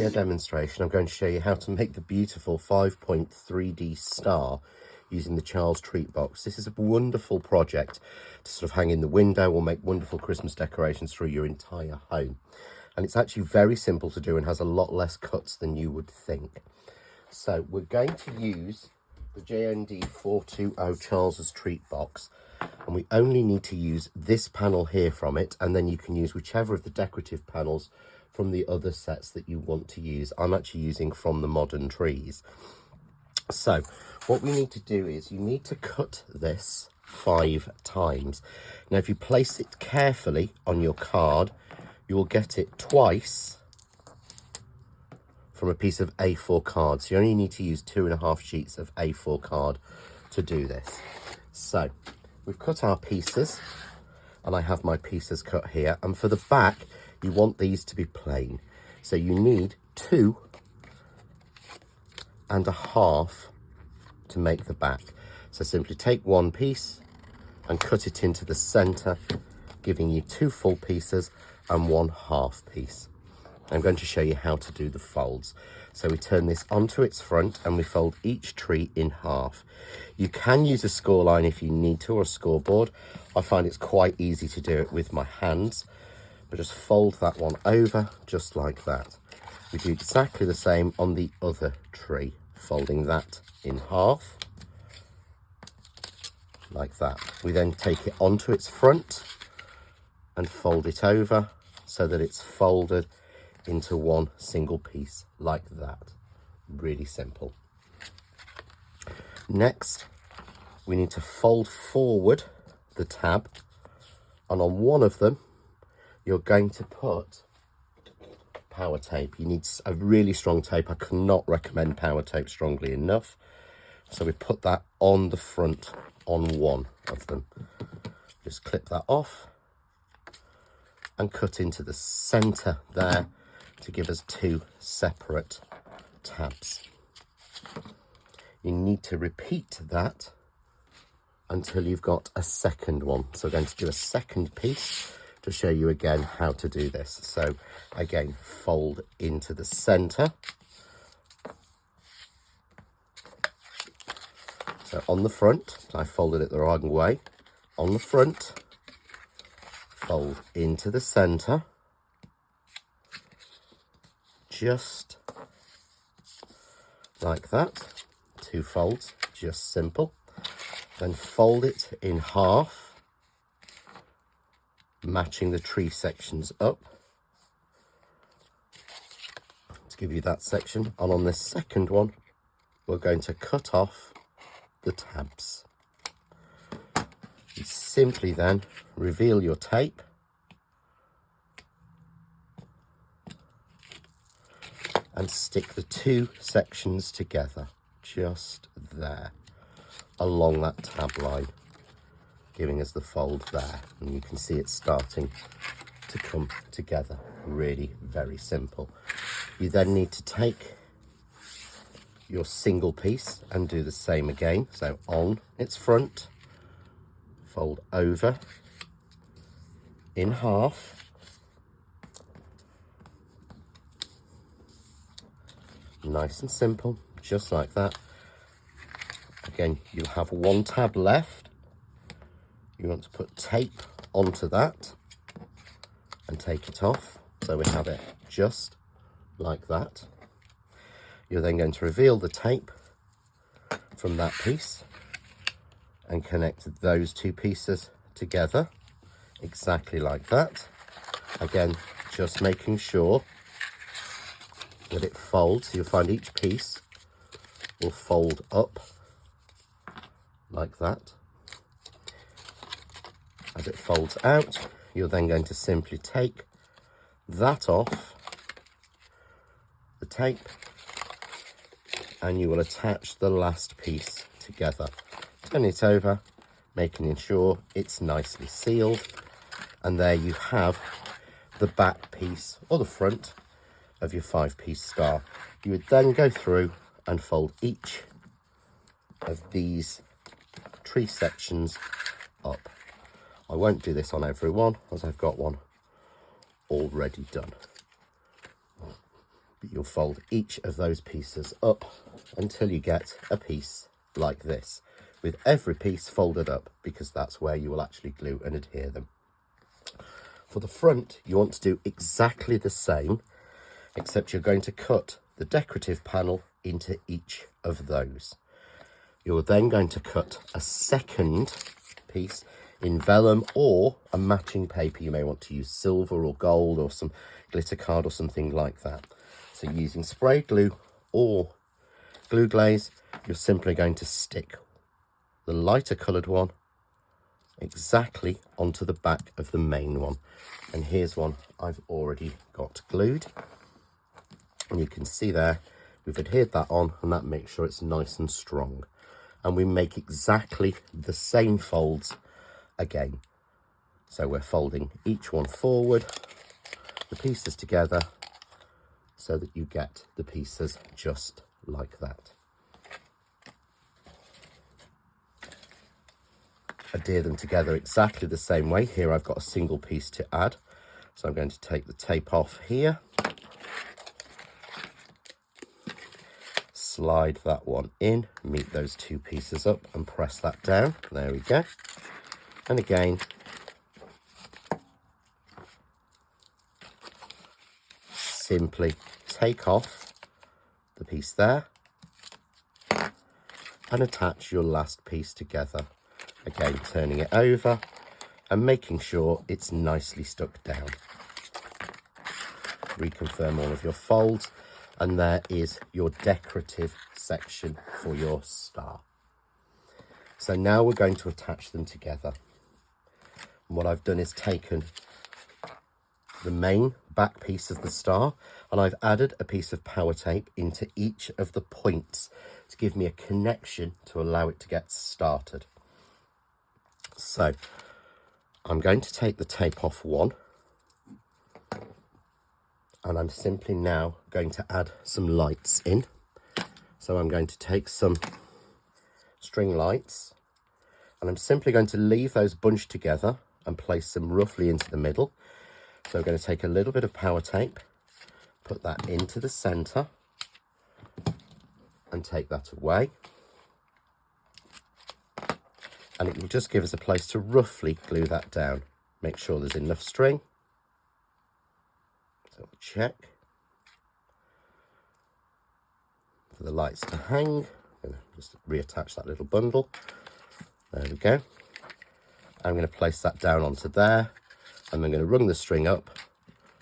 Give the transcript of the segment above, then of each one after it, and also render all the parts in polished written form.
a demonstration. I'm going to show you how to make the beautiful 5-point 3D star using the Charles Treat box. This is a wonderful project to sort of hang in the window or make wonderful Christmas decorations through your entire home. And it's actually very simple to do and has a lot less cuts than you would think. So we're going to use the JND420 Charles Treat box, and we only need to use this panel here from it, and then you can use whichever of the decorative panels from the other sets that you want to use. I'm actually using from the modern trees. So what we need to do is you need to cut this 5 times. Now if you place it carefully on your card, you will get it twice from a piece of A4 card. So you only need to use 2.5 sheets of A4 card to do this. So we've cut our pieces, and I have my pieces cut here. And for the back, you want these to be plain. So you need 2.5 to make the back. So simply take one piece and cut it into the center, giving you 2 full pieces and 1 half piece. I'm going to show you how to do the folds. So we turn this onto its front and we fold each tree in half. You can use a score line if you need to, or a scoreboard. I find it's quite easy to do it with my hands, but just fold that one over just like that. We do exactly the same on the other tree, folding that in half like that. We then take it onto its front and fold it over so that it's folded into one single piece like that. Really simple. Next, we need to fold forward the tab, and on one of them you're going to put power tape. You need a really strong tape. I cannot recommend power tape strongly enough. So we put that on the front on one of them. Just clip that off and cut into the center there to give us 2 separate tabs. You need to repeat that until you've got a second one. So we're going to do a second piece to show you again how to do this. So again, fold into the center. So on the front, I folded it the wrong way. On the front, fold into the center. Just like that. 2 folds, just simple. Then fold it in half, matching the tree sections up to give you that section. And on this second one, we're going to cut off the tabs. You simply then reveal your tape and stick the 2 sections together, just there, along that tab line, giving us the fold there. And you can see it starting to come together. Really very simple. You then need to take your single piece and do the same again. So on its front, fold over in half, nice and simple, just like that. Again, you'll have 1 tab left. You want to put tape onto that and take it off, so we have it just like that. You're then going to reveal the tape from that piece and connect those 2 pieces together exactly like that. Again, just making sure that it folds. You'll find each piece will fold up like that. As it folds out, you're then going to simply take that off the tape, and you will attach the last piece together. Turn it over, making sure it's nicely sealed, and there you have the back piece or the front of your 5-piece star. You would then go through and fold each of these tree sections up. I won't do this on every one, as I've got one already done. But you'll fold each of those pieces up until you get a piece like this, with every piece folded up, because that's where you will actually glue and adhere them. For the front, you want to do exactly the same, except you're going to cut the decorative panel into each of those. You're then going to cut a second piece in vellum or a matching paper. You may want to use silver or gold or some glitter card or something like that. So using spray glue or glue glaze, you're simply going to stick the lighter coloured one exactly onto the back of the main one. And here's one I've already got glued. And you can see there, we've adhered that on, and that makes sure it's nice and strong. And we make exactly the same folds again. So we're folding each one forward, the pieces together, so that you get the pieces just like that. Adhere them together exactly the same way. Here I've got a single piece to add, so I'm going to take the tape off here, slide that one in, meet those two pieces up and press that down. There we go. And again, simply take off the piece there and attach your last piece together. Again, turning it over and making sure it's nicely stuck down. Reconfirm all of your folds, and there is your decorative section for your star. So now we're going to attach them together. And what I've done is taken the main back piece of the star, and I've added a piece of power tape into each of the points to give me a connection to allow it to get started. So I'm going to take the tape off one, and I'm simply now going to add some lights in. So I'm going to take some string lights, and I'm simply going to leave those bunched together and place them roughly into the middle. So I'm going to take a little bit of power tape, put that into the center, and take that away. And it will just give us a place to roughly glue that down. Make sure there's enough string. So we'll check. For the lights to hang, I'm going to just reattach that little bundle. There we go. I'm going to place that down onto there, and I'm going to run the string up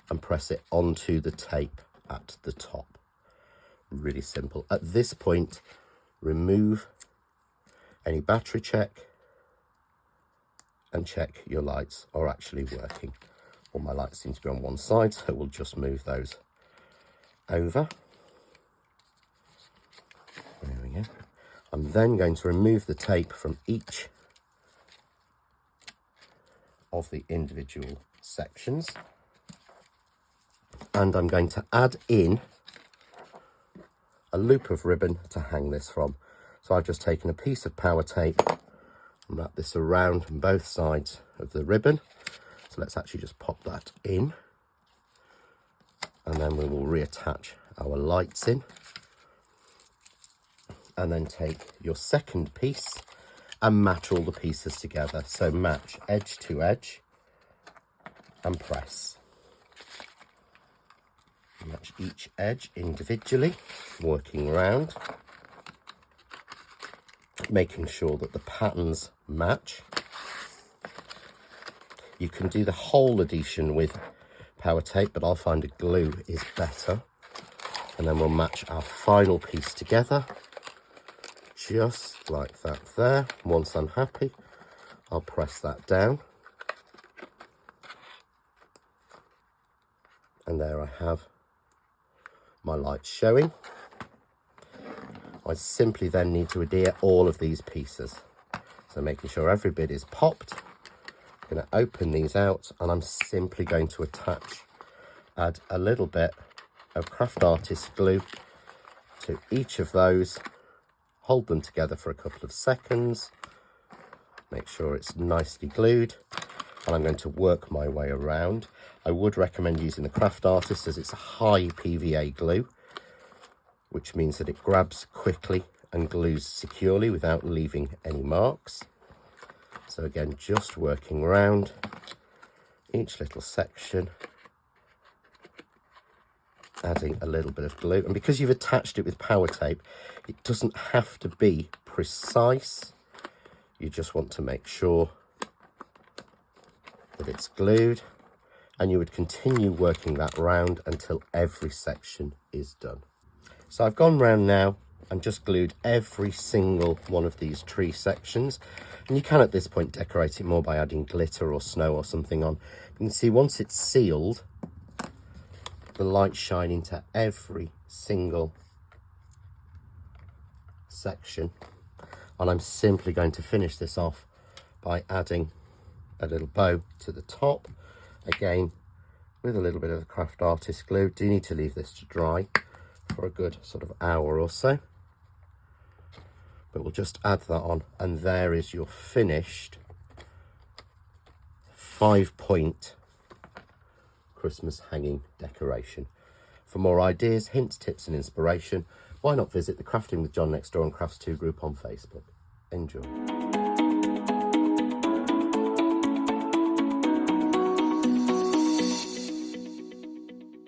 and press it onto the tape at the top. Really simple. At this point, remove any battery check and check your lights are actually working. All my lights seem to be on one side, so we'll just move those over. There we go. I'm then going to remove the tape from each of the individual sections, and I'm going to add in a loop of ribbon to hang this from. So I've just taken a piece of power tape and wrap this around on both sides of the ribbon. So let's actually just pop that in, and then we will reattach our lights in, and then take your second piece and match all the pieces together. So match edge to edge and press. Match each edge individually, working around, making sure that the patterns match. You can do the whole adhesion with power tape, but I'll find a glue is better. And then we'll match our final piece together, just like that there. Once I'm happy, I'll press that down. And there I have my lights showing. I simply then need to adhere all of these pieces. So making sure every bit is popped. I'm going to open these out, and I'm simply going to add a little bit of craft artist glue to each of those, hold them together for a couple of seconds, make sure it's nicely glued, and I'm going to work my way around. I would recommend using the Craft Artist as it's a high PVA glue, which means that it grabs quickly and glues securely without leaving any marks. So again, just working around each little section, adding a little bit of glue. And because you've attached it with power tape, it doesn't have to be precise. You just want to make sure that it's glued, and you would continue working that round until every section is done. So I've gone round now and just glued every single one of these tree sections, and you can at this point decorate it more by adding glitter or snow or something on. You can see once it's sealed, the light shine into every single section, and I'm simply going to finish this off by adding a little bow to the top, again with a little bit of the Craft Artist glue. Do need to leave this to dry for a good sort of hour or so, but we'll just add that on, and there is your finished 5-point Christmas hanging decoration. For more ideas, hints, tips and inspiration, why not visit the Crafting with John Next Door and Crafts 2 group on Facebook. Enjoy.